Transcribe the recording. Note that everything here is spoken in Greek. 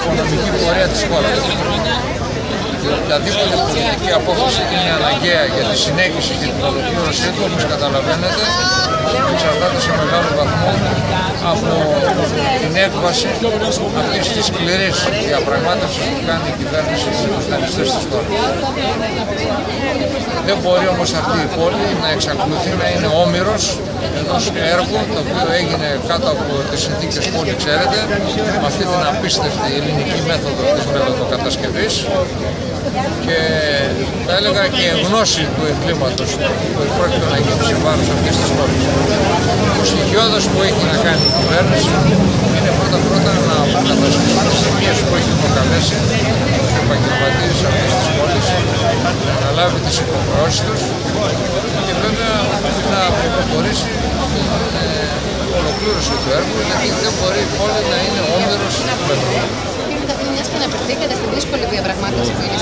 οικονομική πορεία της χώρας. Και οποιαδήποτε πολιτική απόφαση είναι αναγκαία για τη συνέχιση και την ολοκλήρωσή του, όπως καταλαβαίνετε, εξαρτάται σε μεγάλο βαθμό από την έκβαση αυτής της σκληρής διαπραγμάτευσης που κάνει η κυβέρνηση με τους δανειστές της χώρας. Δεν μπορεί όμως αυτή η πόλη να εξακολουθεί να είναι όμηρος ενός έργου το οποίο έγινε κάτω από τις συνθήκες που όλοι ξέρετε, με αυτή την απίστευτη ελληνική μέθοδο της μεθοδοκατασκευής και θα έλεγα και γνώση του εγκλήματος που πρόκειται να γίνει σε βάρος αυτής της πόλης. Το στοιχειώδες που έχει να κάνει η κυβέρνηση είναι πρώτα-πρώτα να αποκαταστήσει τις ζημίες που έχει προκαλέσει στους επαγγελματίες αυτής της πόλης, να αναλάβει τις υποχρεώσεις τους και βέβαια να προχωρήσει την ολοκλήρωση του έργου, γιατί δεν μπορεί η πόλη να είναι όμηρος του έργου. Μιας και αναφερθήκατε στη δύσκολη διαπραγμάτευση που είναι